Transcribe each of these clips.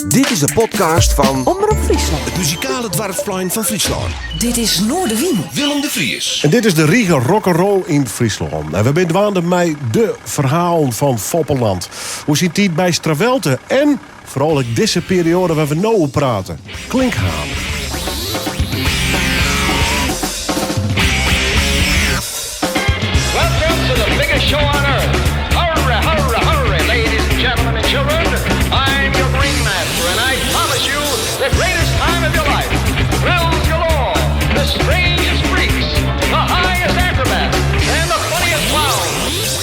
Dit is de podcast van Omroep Friesland. Het muzikale dwarfplein van Friesland. Dit is Noorderwien. Willem de Vries. En dit is de Riege Rock'n'Roll in Friesland. En we zijn dwaande met de verhalen van Foppeland. Hoe ziet die bij Stravelte? En vooral deze periode waar we nu over praten. Klinkhamer. Welcome to the biggest show on earth. Hurry, hurry, hurry, ladies and gentlemen and children. I'm your ringmaster, and I promise you the greatest time of your life. Thrills galore, the strangest freaks, the highest acrobats, and the funniest clowns.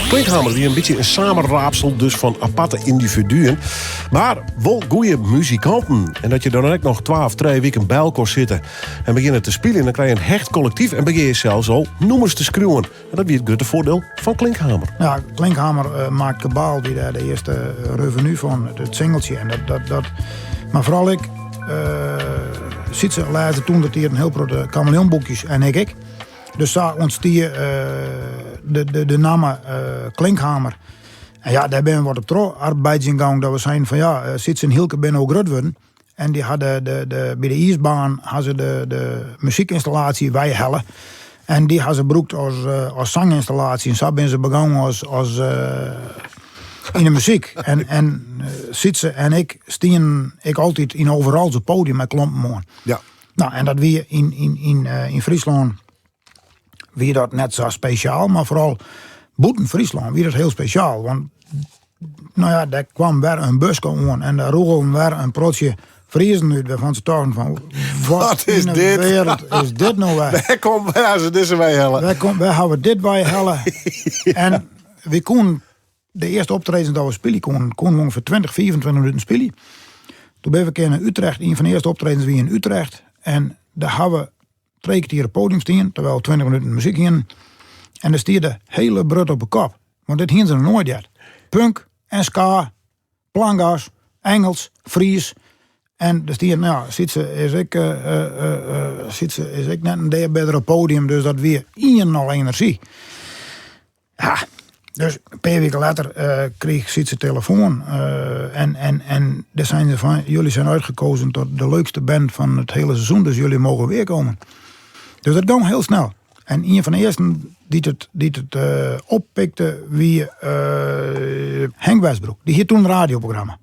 Klinkhamer die een beetje een samenraapsel dus van aparte individuen. Maar wel goede muzikanten. En dat je dan ook nog 12, 3 weken bij elkaar zitten en beginnen te spelen. En dan krijg je een hecht collectief en begin je zelfs al nummers te schreeuwen. En dat is het grote voordeel van Klinkhamer. Ja, Klinkhamer maakt Kabaal die daar de eerste revenue van, het singeltje. En dat. Maar vooral ik ziet ze later toen dat hij een heel grote kameleonboekjes en ik. Dus daar ontstier de naam Klinkhamer. En ja, daar ben we wat op trouw arbeidsingang dat we zijn van ja, zit ze in Hilke ben ook groot worden. En die hadden bij de ijsbaan hadden ze de muziekinstallatie wij hellen. En die hadden ze gebruikt als zanginstallatie. En zo ben ze begonnen als in de muziek. En Sietse en ik stien ik altijd in overal zijn podium met klompen. Ja. Nou, en dat weer in Friesland weer dat net zo speciaal, maar vooral buiten Friesland weer dat heel speciaal. Want nou ja, daar kwam weer een bus aan en daar rolde weer een protje Friesen uit waarvan ze dachten van wat is in de dit? wereld is dit nou weer? Daar komen ze deze wij hellen. Wij hebben dit bij hellen. Ja. En we konden de eerste optreden dat we spelen konden ongeveer 20, 24 minuten spelen. Toen ben ik in Utrecht, een van de eerste optredens weer in Utrecht. En daar hebben we 3 kwartier op podium staan, terwijl 20 minuten muziek in. En er stier de hele brut op de kop. Want dit hebben ze nog nooit gehad. Punk en ska, plangas, Engels, Fries. En er stier, nou, Sietse is ik net een deel beter op podium, dus dat weer al energie. Ja, dus een paar weken later kreeg Sietse telefoon. En daar zijn ze van, jullie zijn uitgekozen tot de leukste band van het hele seizoen, dus jullie mogen weer komen. Dus dat ging heel snel. En een van de eersten die het oppikte, wie Henk Westbroek. Die hier toen een radioprogramma.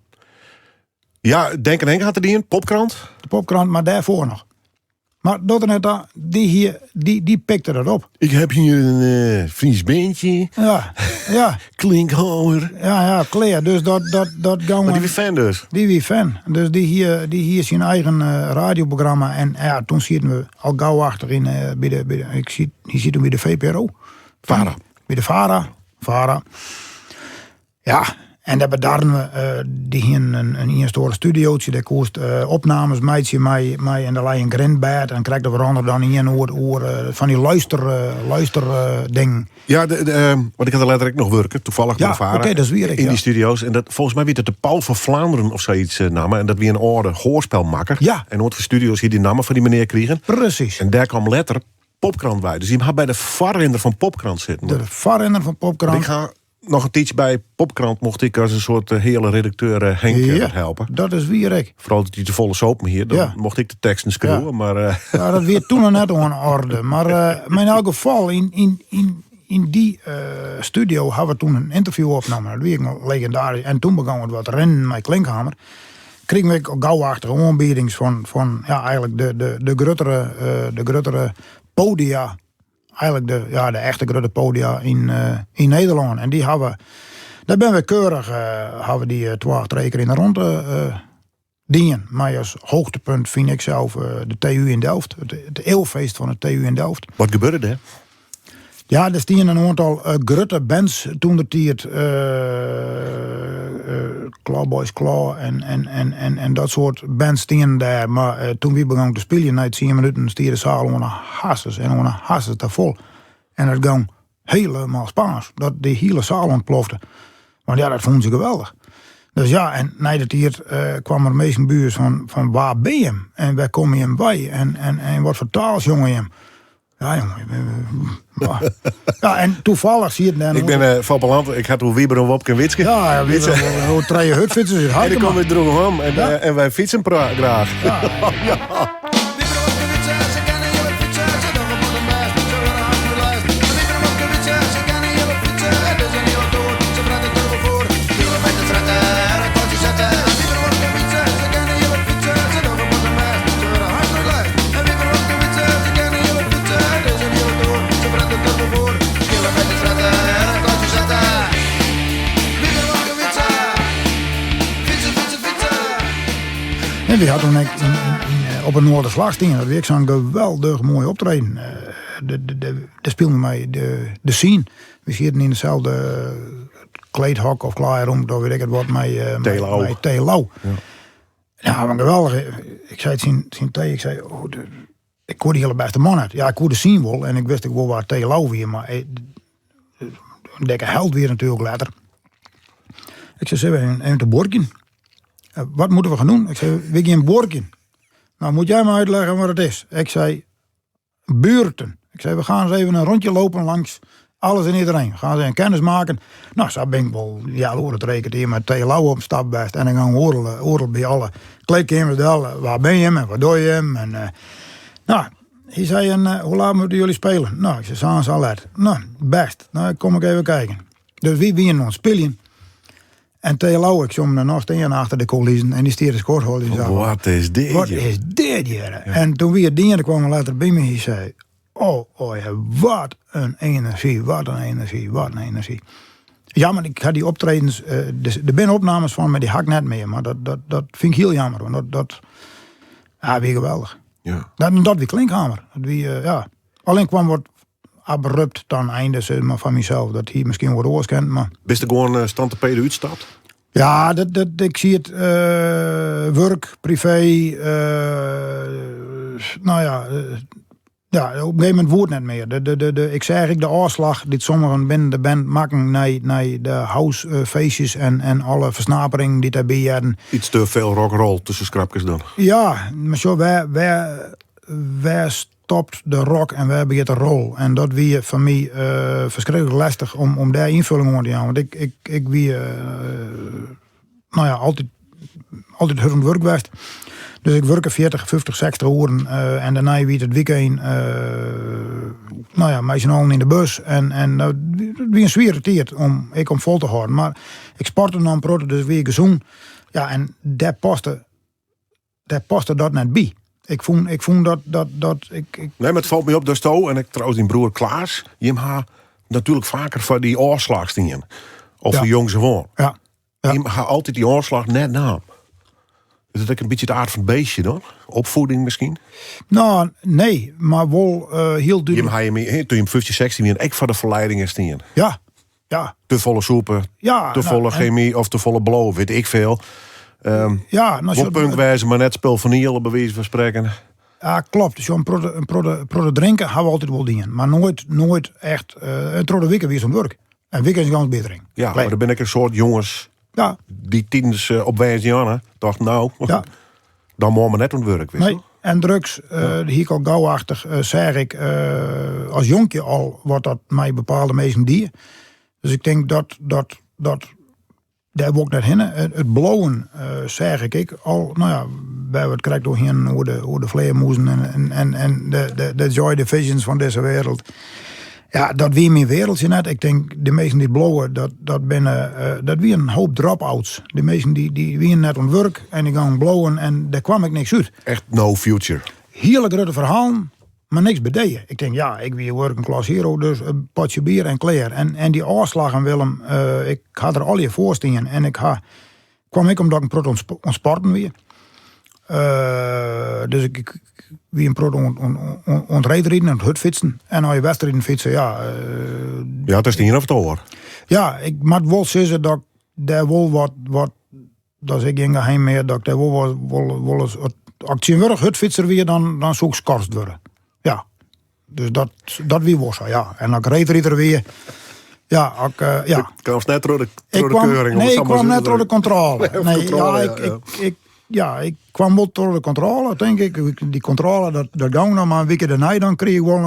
Ja, Denk en Henk had er die in, Popkrant. De Popkrant, maar daarvoor nog. Maar dat en dat, die pikte dat op. Ik heb hier een Fries beentje. Ja. Klinkhamer. Ja, Claire. Dus dat ging. Maar die weer fan dus. Die wie fan. Dus die hier zijn eigen radioprogramma. En ja, toen zitten we al gauw achter in bij de je ziet hem bij de VPRO. Vara. Bij de Vara. Ja, en daar bedarden we die hier een historisch studiootje. Daar koest opnames meidje mij en de lijn grindbed. En krijg er veranderd dan in oor van die luister ding. Ja, want ik had er letterlijk nog werken, toevallig met de Vara. Oké, dat is weer ik, in die studio's. En dat, volgens mij werd het de Paul van Vlaanderen of zoiets namen. En dat weer een orde hoorspelmakker. Ja. En wat voor studio's hier die namen van die meneer kregen. Precies. En daar kwam letter Popkrant bij. Dus die had bij de varrender van Popkrant zitten. De varrender van Popkrant. Ik ga nog een tijdje bij Popkrant mocht ik als een soort hele redacteur Henk helpen. Dat is weer ik. Vooral dat hij de volle soap me hier. Dan mocht ik de teksten schreeuwen. Ja. Maar, ja, dat weer toen nog net aan orde. Maar in elk geval, in die studio hadden we toen een interview opgenomen. Dat weer legendarisch. En toen begon het wat rennen met Klinkhamer. Kregen we ook gauwachtige aanbiedings van ja, eigenlijk de gruttere podia. Eigenlijk de echte grote podia in Nederland. En die hebben, daar ben we keurig, hebben die 2-3 keer in de ronde dingen. Maar als hoogtepunt vind ik zelf de TU in Delft. Het eeuwfeest van het TU in Delft. Wat gebeurde er? Ja, er stien een aantal grote bands toen de tijd. Clawboys Claw en dat soort bands stien daar. Maar toen we begonnen te spelen, na 10 minuten stier de zaal onder hasses en onder hasses daar vol. En dat ging helemaal Spaans. Dat de hele zaal ontplofte. Want ja, dat vonden ze geweldig. Dus ja, en na dat hier kwam er meestal buurs van waar ben je hem? En waar kom je hem bij? En wat voor taal jongen je hem? Ja, jongen. Ja, en toevallig zie je het dan. Ik ben van Palant, ik had hoe Wieber en Wopke en Witske. Ja, we hoe treien hutfietsers is hard. En dan komen we droeg om en wij fietsen graag. Ja. En we hadden op een Noorderslagsting, dat weer zo'n geweldig mooi optreden. Daar speelde mij de scene. We zitten in hetzelfde kleedhok of klaarroom, daar weet ik het wat, met Telau. Ja, maar geweldig. Ik zei het zien tegen, ik zei, ik hoorde die hele beste man uit. Ja, ik hoorde de scene wel en ik wist ik wel waar Telau weer, maar een dikke held weer natuurlijk later. Ik zei, even te Borkin. Wat moeten we gaan doen? Ik zei, we gaan een Borkin. Nou, moet jij me uitleggen wat het is? Ik zei, buurten. Ik zei, we gaan eens even een rondje lopen langs alles en iedereen. We gaan eens een kennis maken. Nou, zo ben ik wel, ja, hoor het rekent hier met Telau op stap best. En dan gaan we horen bij alle kleedkamers, waar ben je hem en wat doe je hem? En, nou, hij zei, hoe laat moeten jullie spelen? Nou, ik zei, s'avonds al uit. Nou, best. Nou, kom ik even kijken. Dus wie in ons spelen? En Telau, ik zong nog steen achter de coulissen en die stierde scoort. Wat is dit? Wat is dit hier? Ja. En toen we het dingen kwamen later bij me, hij zei, oh ja, wat een energie. Ja, maar ik had die optredens, de binnenopnames van me, die had ik net meer. Maar dat vind ik heel jammer. Want dat weer geweldig. Ja. Dat weer klinkhamer. Ja. Alleen kwam wat abrupt dan einde maar van mezelf. Dat hij misschien wat oors kent. Maar Bist er gewoon stand te peden uitstapt? ja, ik zie het werk, privé. Nou ja, ja, op een gegeven moment woord net meer. Ik zeg de afslag die sommigen binnen de band maken naar de housefeestjes en alle versnaperingen die daarbij hadden. Iets te veel rock'n'roll tussen scrapjes dan. Ja, maar zo, waar stopt de rock en waar begint de roll? En dat wie voor mij verschrikkelijk lastig om daar invulling aan te doen. Want ik wie nou ja, altijd hard werk geweest. Dus ik werk 40, 50, 60 uren en daarna wie het weekend nou ja, met z'n allen in de bus. En wie een zware tijd om vol te houden. Maar ik sportte dan proto, dus weer gezond. Ja, en daar paste dat net bij. Ik vond dat ik... Nee, maar het valt me op dat sto en ik trouwens die broer Klaas, je hem natuurlijk vaker voor die oorslagstingen. Of voor jongs gewoon. Ja. Je hem altijd die oorslag net na. Is dat ook een beetje het aard van het beestje dan? Opvoeding misschien? Nou, nee, maar wel heel Toen duidelijk. je hem 50, 16 weer echt voor de verleidingen stingen. Ja. Te volle soepen, te volle chemie of te volle blow, weet ik veel. Ja, nou, Wat puntwijze, maar net spul van Niel, bij wijze van spreken. Ja, klopt. Dus een product drinken hebben we altijd wel dingen. Maar nooit echt een trode weekend weer zo'n werk. En weekend is gewoon beter. Ja, maar dan ben ik een soort jongens die tieners op wijze aan dacht, nou, dan moet maar net aan het werk. Weet je? En drugs, hier al gauwachtig, zeg ik, als jonkje al wordt dat mij bepaalde mensen dier. Dus ik denk dat daar wil ik net heen. Het blowen, zeg ik al, nou ja, bij wat krijg ik doorheen hoe de vleermoezen en de joy divisions van deze wereld. Ja, dat wie meer wereldje net. Ik denk, de meesten die blowen, dat wie een hoop drop-outs. De meesten die wie net aan werk en die gaan blowen en daar kwam ik niks uit. Echt no future. Heerlijk grote verhalen, maar niks bedeien. Ik denk, ja, ik wie working class hero, dus een potje bier en klaar. En die afslagen, Willem, ik had er al je voorstingen en kwam ik omdat ik een prot ontsporten weer. Dus ik wie een prot ontrijden en het hutfietsen. En als je wedstrijden fietsen, ja, het is niet of het hoor. Ja, ik moet wel zeggen dat daar wel wat dat is ik geen geheim meer, dat ik daar wel eens als ik een hutfietser weer, dan zoek ik skorst worden. Ja. Dus dat wie was ja. En dan reed er weer. Ja, ik kwam net door de keuring. Nee, ik kwam net door de controle. ik kwam wel door de controle, denk ik. Die controle, dat ging nog maar een week daarna. Dan kreeg ik wel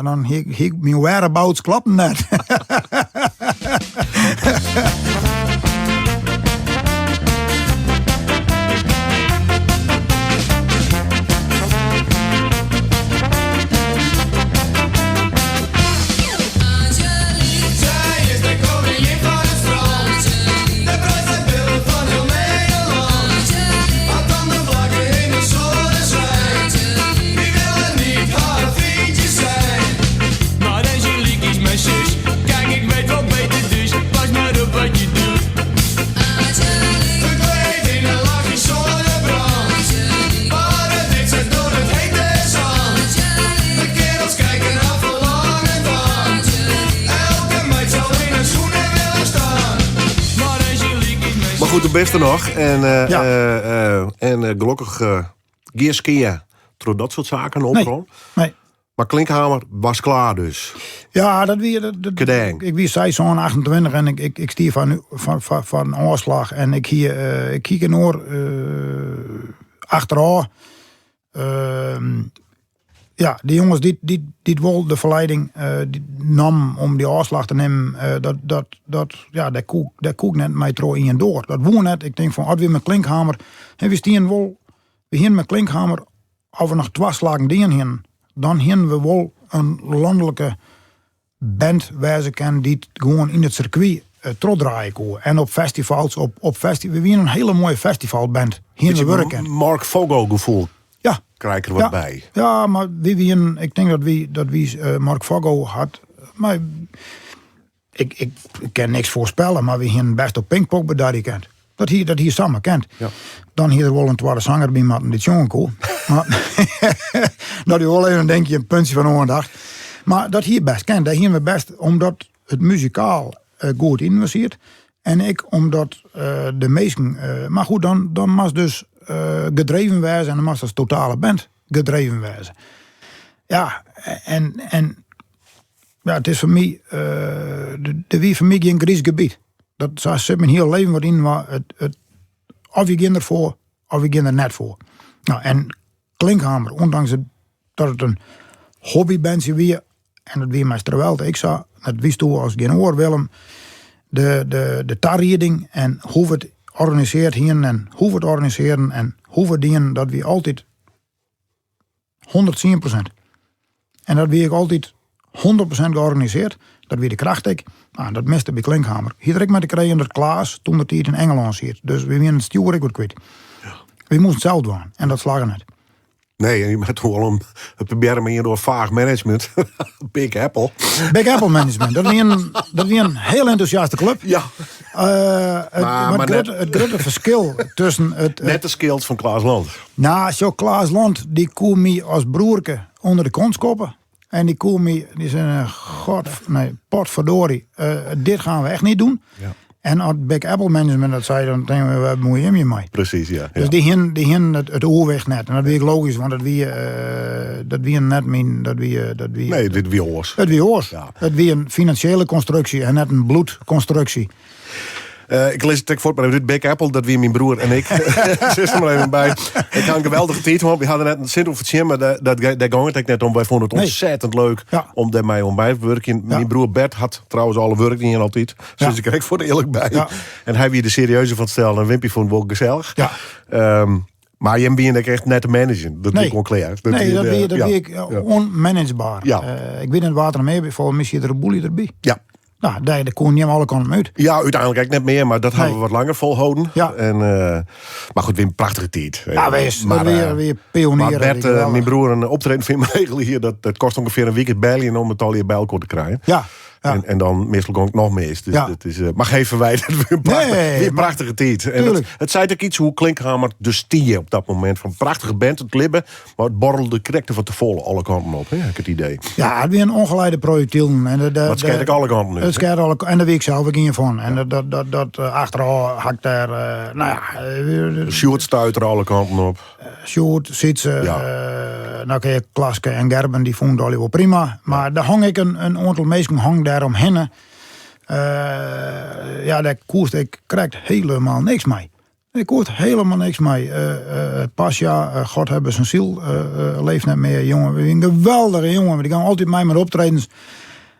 dan ik mijn whereabouts klappen net. De beste nog. En gelukkig Geerskeer door dat soort zaken opgerold. Nee. Maar Klinkhamer was klaar dus. Ja, dat weer. Ik wie seizoen 28 en ik stier van oorslag en ik kijk een oor achteraan. Ja, die jongens die wel de verleiding nam om die afslag te nemen, daar koek net mij trouw in en door. Dat woon net. Ik denk van, als we met Klinkhamer, en we stien wel, we hier met Klinkhamer, als we nog 2 slagen die heen, dan hebben we wel een landelijke band wijzen kan die het gewoon in het circuit draaien kon. En op festivals, we waren een hele mooie festivalband. Hier we werken. Mark Fogo gevoel. Ja. Krijg er wat bij. Ja, maar ik denk dat wie Mark Fogo had. Maar ik kan niks voorspellen, maar we hebben best op Pinkpop bij dat kent. Dat hier samen kent. Ja. Dan hier er wel een tweede zanger bij Martin dit jongen cool. Maar dat je wel even denk je een puntje van aandacht. Maar dat hier best kent. Dat hier we best omdat het muzikaal goed investeert. En ik omdat de meesten. Maar goed, dan was dus gedreven wijze en dan was als totale band gedreven wijze. Ja, en ja, het is voor mij de wie voor mij geen grijs gebied. Dat zit mijn heel leven wat in, maar het of je ging ervoor, of je ging er net voor. Nou, en Klinkhamer, ondanks dat het een hobbybandje weer, en dat weer meester wel, ik zag, dat wist toen als geen oor Willem, de tarrieding en hoe we het organiseert hier en hoe we het organiseren en hoe we dienen, dat we altijd 110%. En dat we ik altijd 100% georganiseerd. Dat weer de kracht ik. Nou, dat miste bij Klinkhamer. Hier direct met de krijgen dat Klaas toen dat hij het in Engeland zit. Dus we winnen het stuur ik wat kwijt. Ja. We moesten het zelf doen. En dat slagen net. Nee, en je bent gewoon het proberen maar hier door vaag management. Big Apple. Big Apple management. Dat weer een heel enthousiaste club. Ja. Het grote verschil tussen net de skills van Klaas Land. Nou, zo Klaas Land, die kon me als broerke onder de kont koppen. En die kon me, die zei, potverdorie, dit gaan we echt niet doen. Ja. En als Big Apple management dat zei, dan denken we, waar bemoei je je mee? Precies, ja. Dus die hin het oorweg net. En dat weet ik logisch, want dat wie net mijn... Nee, dit wie oors. Het wie oors. Ja. Het wie een financiële constructie en net een bloedconstructie. Ik lees het voort, maar dit Big Apple, dat wie mijn broer en ik. Zit er maar even bij. Ik had een geweldige tijd, want we hadden net een zin over het maar daar ging het net om. Wij vonden het ontzettend leuk om daarmee om bij te werken. Ja. Mijn broer Bert had trouwens alle werk niet altijd. Dus ik kreeg voor de eerlijk bij. Ja. En hij wie de serieuze van het stellen en Wimpy vond het wel gezellig. Ja. Maar je bent echt net te managen. Dat is gewoon klaar. Dat wie onmanagebaar. Ja. Ik weet in het water mee, volgens mij zit er een boelie erbij. Ja. Nou, daar kon niet alle kanten uit. Ja, uiteindelijk eigenlijk net meer, maar dat hebben we wat langer volhouden. Ja. En, maar goed, weer een prachtige tijd. Ja, weer pionieren. Maar Bert, mijn broer, een optreden vindt regelen hier, dat kost ongeveer een weekend bijlen om het al hier bij elkaar te krijgen. Ja. Ja. En dan meestal ook nog meer. Dus dat is, mag geen verwijten. Weer een prachtige tijd. En het zei ook iets hoe Klinkhamer dus stie op dat moment. Van prachtige band, het libben. Maar het borrelde correcte van te volle alle kanten op. Heb ik het idee. Ja, het weer een ongeleide projectiel. Dat schijnt ik alle kanten uit. En daar weet ik zelf ook in van. En dat achteraf hakt daar... Sjoerd stuit er alle kanten op. Sjoerd, Sietse, nou kijk, Klaske en Gerben, die vonden het al wel prima. Maar daar hang ik een aantal mensen hang daar omheen. Daar koest ik krijgt helemaal niks mee. Ik hoort helemaal niks mee. Pasja, God hebben zijn ziel, leeft net meer. Jongen, een geweldige jongen. Die gaan altijd mee met optredens.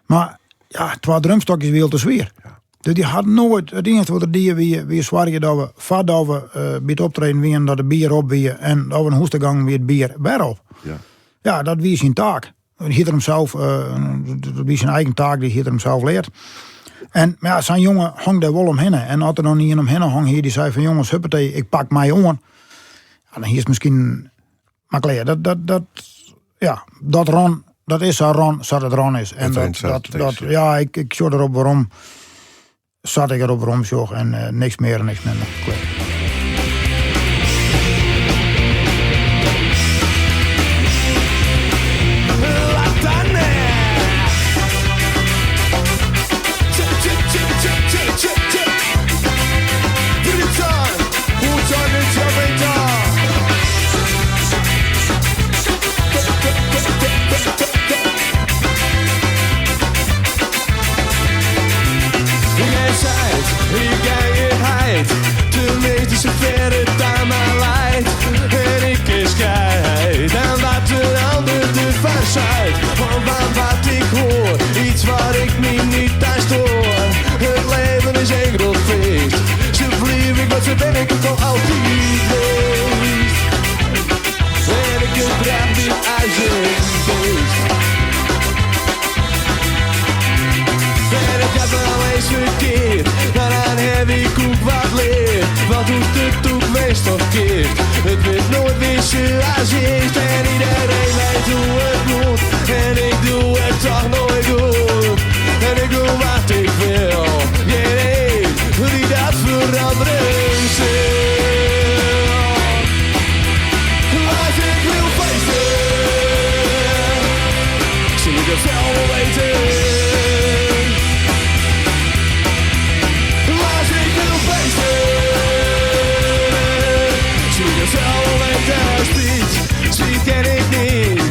Maar ja, 2 drumstokjes weer te zwaar. Ja. Dus die had nooit, het enige wat er die weer zwaar dat we, voordat we bij het optreden weer, dat de bier op weer en dat we een hoestengang weer het bier weer op. Ja. Ja, dat wie zijn taak. Die heeft hem zelf, wie zijn eigen taak, die heeft hem zelf leert. En ja, zijn jongen hangt daar wel omheen. En als er dan niet in omheen hangt hier, die zei van jongens, huppatee, ik pak mij on. Ja, dan hier is misschien maar klaar. Dat Ron, dat is zo Ron, zodat het Ron is. En ja, ik zorg erop waarom. Zat ik erop waarom, zorg en niks meer en niks minder. Klaar. Zo ver het aan mij leidt. En ik is geheid. En wat een ander ervan zei. Van wat ik hoor. Iets waar ik me niet aan stoor. Het leven is een groot feest. Ze vlieg ik, maar ze ben ik ook al altijd geweest. En ik gebruik dit ijzerbeest. En ik heb wel eens verkeerd. Maar dan heb ik ook wat leerd. Wat doet het ook meest of keert? Het werd nooit weer zoals eerst. En iedereen weet hoe het moet. En ik doe het toch nooit goed. En ik doe wat ik wil. Nee, die dat veranderen zal. Als ik wil feesten, zul ik het zelf wel weten. Als ik wil feesten, Street ken ik niet.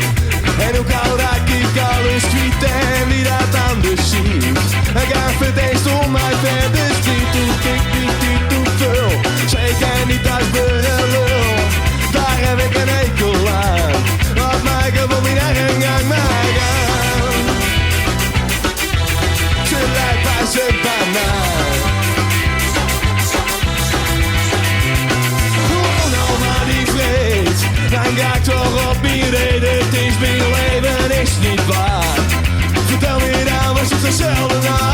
En ook al raak ik alle street en wie dat anders ziet. Ik ga verdeeld om mij verder street. Doet ik niet te veel. Zeker niet als belul. Daar heb ik een hekel aan. Wat maken voor mijn eigen gang maken. Ze lijkt pas een banaan. Dan ga ik toch op mijn reden, het is mijn leven, is niet waar. Vertel me dan, was het hetzelfde naar?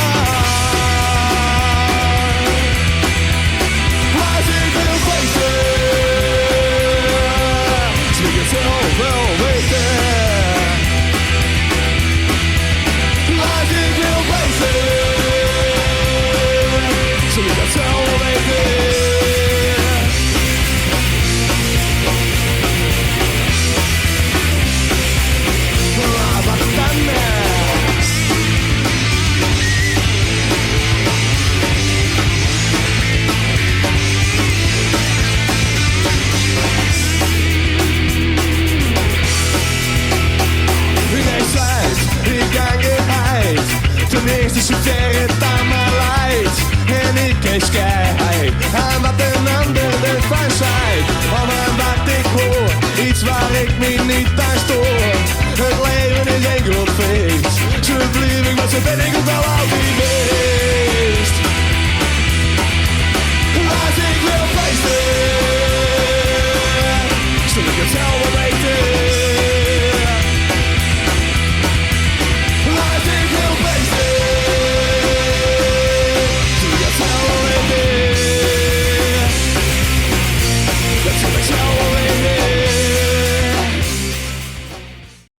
Als ik wil feesten, zul ik het zelf wel weten. Als ik wil feesten, zul ik het zelf wel weten. Ten eerste zover het aan mij leidt. En ik is keihard aan wat een ander ervan zei. Maar wat ik hoor, iets waar ik me niet aan stoor. Het leven is een